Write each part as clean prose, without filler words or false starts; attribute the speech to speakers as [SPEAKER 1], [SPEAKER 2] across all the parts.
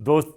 [SPEAKER 1] 2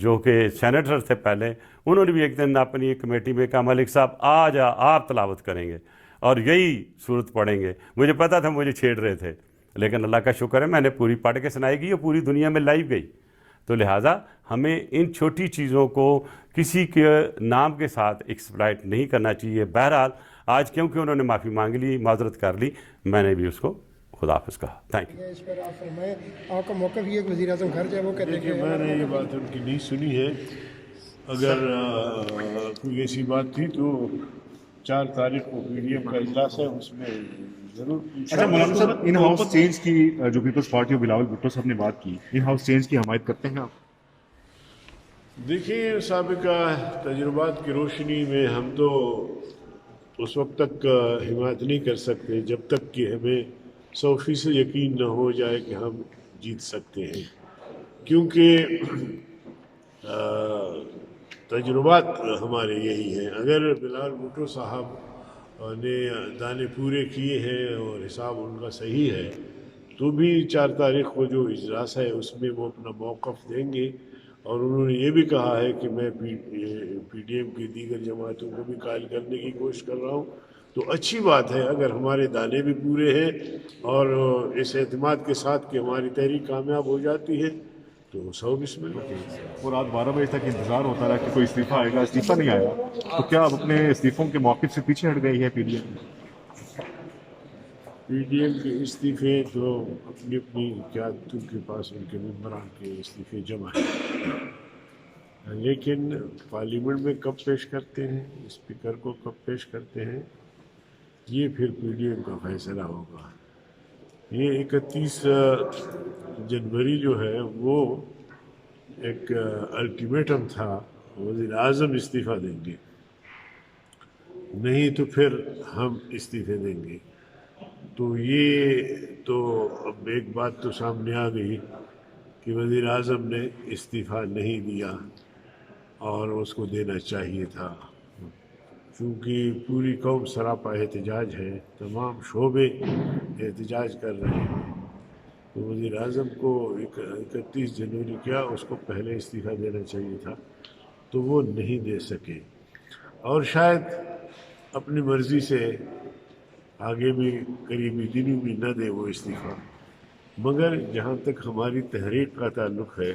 [SPEAKER 1] جو کہ سینیٹر تھے پہلے، انہوں نے بھی ایک دن اپنی ایک کمیٹی میں کہا ملک صاحب آج آپ تلاوت کریں گے اور یہی صورت پڑھیں گے. مجھے پتا تھا مجھے چھیڑ رہے تھے، لیکن اللہ کا شکر ہے میں نے پوری پڑھ کے سنائی گئی اور پوری دنیا میں لائیو گئی. تو لہٰذا ہمیں ان چھوٹی چیزوں کو کسی کے نام کے ساتھ ایکسپلائٹ نہیں کرنا چاہیے. بہرحال آج کیونکہ انہوں نے معافی مانگ لی، معذرت کر لی، میں نے بھی اس کو خدا حافظ کہا. Thank you.
[SPEAKER 2] اس پر آپ فرمائیں، آپ کا موقف یہ کہ وزیر اعظم گھر جائے، وہ کہتے ہیں کہ
[SPEAKER 3] میں نے یہ بات ان کی نہیں سنی ہے. اگر کوئی ایسی بات تھی تو 4 تاریخ کو پی ڈی ایم کا اجلاس ہے، اس میں ضرور.
[SPEAKER 4] اچھا مولانا صاحب، ان ہاؤس چینج کی جو پیپلز پارٹی اور بلاول بھٹو صاحب نے بات کی، ان ہاؤس چینج کی حمایت کرتے ہیں آپ؟
[SPEAKER 3] دیکھیے، سابقہ تجربات کی روشنی میں ہم تو اس وقت تک حمایت نہیں کر سکتے جب تک کہ ہمیں 100% یقین نہ ہو جائے کہ ہم جیت سکتے ہیں، کیونکہ تجربات ہمارے یہی ہیں. اگر بلاول بھٹو صاحب نے دانے پورے کیے ہیں اور حساب ان کا صحیح ہے تو بھی 4 تاریخ کو جو اجلاس ہے اس میں وہ اپنا موقف دیں گے. اور انہوں نے یہ بھی کہا ہے کہ میں پی ڈی ایم کی دیگر جماعتوں کو بھی قائل کرنے کی کوشش کر رہا ہوں. تو اچھی بات ہے اگر ہمارے دانے بھی پورے ہیں اور اس اعتماد کے ساتھ کہ ہماری تحریک کامیاب ہو جاتی ہے تو 100 بسم اللہ.
[SPEAKER 4] اور رات 12 بجے تک انتظار ہوتا رہا کہ کوئی استعفیٰ آئے گا، استعفیٰ نہیں آیا، تو کیا آپ اپنے استعفوں کے موقف سے پیچھے ہٹ گئی ہے P D M?
[SPEAKER 3] P D M کے استعفے تو اپنی اپنی قیادتوں کے پاس ان کے ممبران کے استعفے جمع ہیں، لیکن پارلیمنٹ میں کب پیش کرتے ہیں، اسپیکر کو کب پیش کرتے ہیں، یہ پھر پی ڈی ایم کا فیصلہ ہوگا. یہ 31 جنوری جو ہے وہ ایک الٹیمیٹم تھا، وزیر اعظم استعفیٰ دیں گے، نہیں تو پھر ہم استعفے دیں گے. تو یہ تو اب ایک بات تو سامنے آ گئی کہ وزیر اعظم نے استعفیٰ نہیں دیا اور اس کو دینا چاہیے تھا. چونکہ پوری قوم سراپا احتجاج ہے، تمام شعبے احتجاج کر رہے ہیں، تو وزیر اعظم کو 31 جنوری کیا اس کو پہلے استعفیٰ دینا چاہیے تھا، تو وہ نہیں دے سکے. اور شاید اپنی مرضی سے آگے بھی قریبی دنوں میں نہ دے وہ استعفیٰ. مگر جہاں تک ہماری تحریک کا تعلق ہے،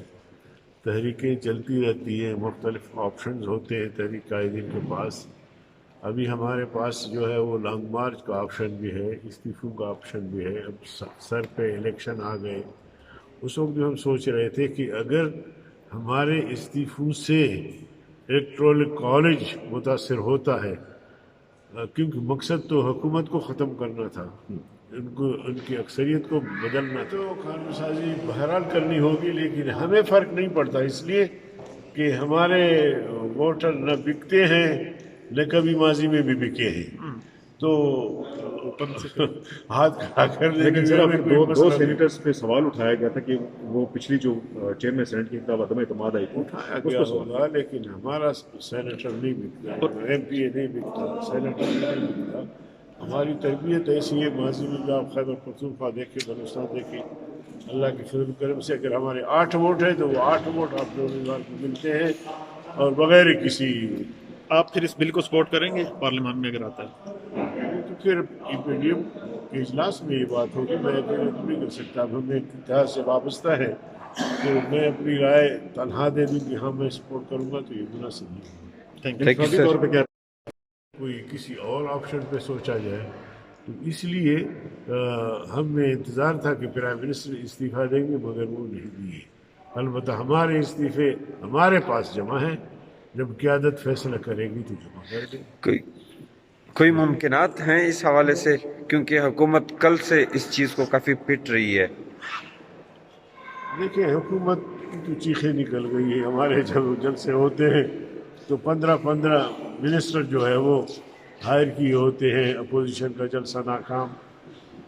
[SPEAKER 3] تحریکیں چلتی رہتی ہیں، مختلف آپشنز ہوتے ہیں تحریک قائدین کے پاس. ابھی ہمارے پاس جو ہے وہ لانگ مارچ کا آپشن بھی ہے، استعفوں کا آپشن بھی ہے. اب سر پہ الیکشن آ گئے، اس وقت بھی ہم سوچ رہے تھے کہ اگر ہمارے استعفوں سے الیکٹورل کالج متاثر ہوتا ہے، کیونکہ مقصد تو حکومت کو ختم کرنا تھا، ان کی اکثریت کو بدلنا تھا، تو قانون سازی بہرحال کرنی ہوگی. لیکن ہمیں فرق نہیں پڑتا، اس لیے کہ ہمارے ووٹر نہ بکتے ہیں نہ کبھی ماضی میں بھی بکے ہیں، تو ہاتھ کھڑا کر دیں.
[SPEAKER 4] لیکن سر دو سینیٹرز پہ سوال اٹھایا گیا تھا کہ وہ پچھلی جو چیئرمین سینٹ کی انتخاب عدم اعتماد آئی تھی،
[SPEAKER 3] اٹھایا گیا ہوگا، لیکن ہمارا سینیٹر نہیں بکتا، ایم پی اے نہیں بکتا، سینیٹر نہیں بکتا. ہماری تربیت ایسی ہے، ماضی میں آپ خیبر پختونخوا دیکھیں، بلوچستان دیکھیں، اللہ کے فضل و کرم سے اگر ہمارے 8 ووٹ ہیں تو وہ 8 ووٹ آپ امیدوار کو ملتے ہیں اور بغیر کسی.
[SPEAKER 5] آپ پھر اس بل کو سپورٹ کریں گے پارلیمان میں اگر آتا ہے؟
[SPEAKER 3] تو پھر پی ڈی ایم کے اجلاس میں یہ بات ہوگی، میں اکیلے تو نہیں کر سکتا. اب ہمیں اتحاد سے وابستہ ہے تو میں اپنی رائے تنہا دے دوں کہ ہاں میں سپورٹ کروں گا تو یہ مناسب نہیں ہوگا.
[SPEAKER 5] تھینک یو
[SPEAKER 4] طور پہ کیا
[SPEAKER 3] کوئی کسی اور آپشن پہ سوچا جائے تو اس لیے ہمیں انتظار تھا کہ پرائم منسٹر استعفیٰ دیں گے، مگر وہ نہیں دیے. البتہ ہمارے استعفے ہمارے پاس جمع ہیں، جب قیادت فیصلہ کرے گی تو جمع کر دیں.
[SPEAKER 6] کوئی ممکنات ہیں اس حوالے سے، کیونکہ حکومت کل سے اس چیز کو کافی پٹ رہی ہے؟
[SPEAKER 3] دیکھیں، حکومت کی تو چیخیں نکل گئی ہے. ہمارے جب جلسے ہوتے ہیں تو 15 منسٹر جو ہے وہ ہائر کیے ہوتے ہیں. اپوزیشن کا جلسہ ناکام،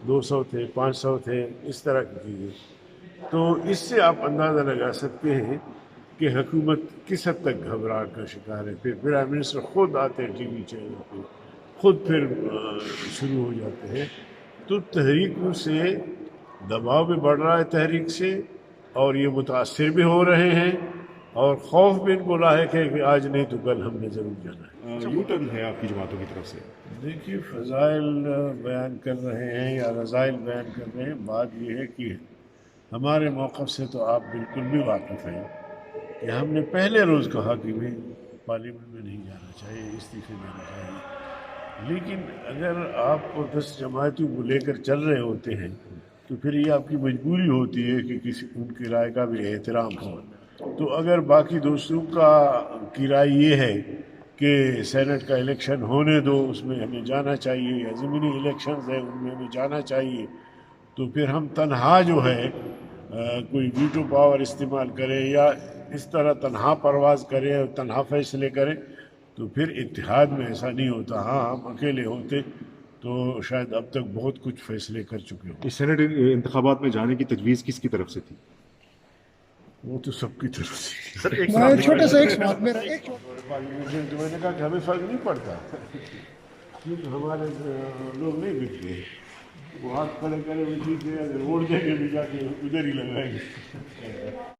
[SPEAKER 3] 200 تھے، 500 تھے، اس طرح کی چیزیں. تو اس سے آپ اندازہ لگا سکتے ہیں کہ حکومت کس حد تک گھبراہٹ کا شکار ہے. پھر پرائم منسٹر خود آتے ہیں ٹی وی چینل پہ، خود پھر شروع ہو جاتے ہیں. تو تحریکوں سے دباؤ بھی بڑھ رہا ہے تحریک سے، اور یہ متاثر بھی ہو رہے ہیں اور خوف بھی ان کو لاحق ہے کہ آج نہیں تو کل ہم نے ضرور جانا ہے.
[SPEAKER 4] یو ٹرن ہے آپ کی جماعتوں کی طرف سے.
[SPEAKER 3] دیکھیے فضائل بیان کر رہے ہیں یا رذائل بیان کر رہے ہیں. بات یہ ہے کہ ہمارے موقف سے تو آپ بالکل بھی واقف ہیں کہ ہم نے پہلے روز کہا کہ بھائی پارلیمنٹ میں نہیں جانا چاہیے, استعفے دینا چاہیے. لیکن اگر آپ کو 10 جماعتوں کو لے کر چل رہے ہوتے ہیں تو پھر یہ آپ کی مجبوری ہوتی ہے کہ کسی ان کی رائے کا بھی احترام ہو. تو اگر باقی دوستوں کی رائے یہ ہے کہ سینٹ کا الیکشن ہونے دو, اس میں ہمیں جانا چاہیے, یا ضمنی الیکشنز ہیں ان میں ہمیں جانا چاہیے, تو پھر ہم تنہا جو ہے کوئی ویٹو پاور استعمال کریں یا اس طرح تنہا پرواز کریں اور تنہا فیصلے کریں, تو پھر اتحاد میں ایسا نہیں ہوتا. ہاں ہم اکیلے ہوتے تو شاید اب تک بہت کچھ فیصلے کر چکے ہوں.
[SPEAKER 4] اس سینٹ انتخابات میں جانے کی تجویز کس کی طرف سے تھی؟
[SPEAKER 3] وہ تو سب کی طرف سے.
[SPEAKER 4] سر ایک
[SPEAKER 2] میں چھوٹا سا ایک سوال میرا ایک
[SPEAKER 3] پارلیمنٹ میں نے کہا کہ ہمیں فرق نہیں پڑتا کیونکہ ہمارے لوگ نہیں بکتے ہیں. وہ ہاتھ کھڑے کرے ہوئے ٹھیک ہے, اگر ووٹ دیں گے بھی جا کے ادھر ہی لگائیں گے.